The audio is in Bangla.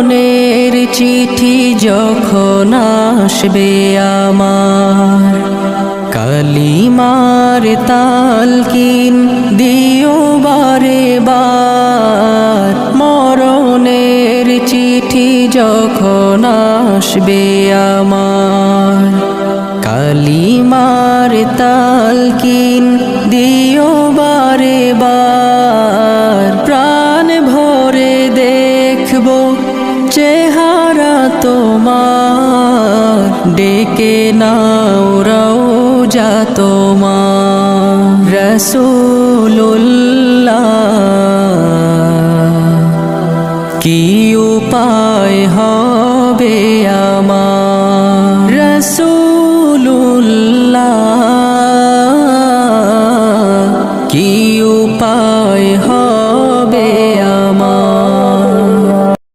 মরণের চিঠি যখন আসবে আমার, কালিমার তালকিন দিও বারে বার। মরণের চিঠি যখন আসবে আমার, কালিমার তালকিন দিও বারে বার। প্রাণ ভরে দেখবো চেহারা তোমার, ডেকে নাও রওজা তোমার। রাসূলুল্লাহ কি উপায় হবে আমার, রাসূলুল্লাহ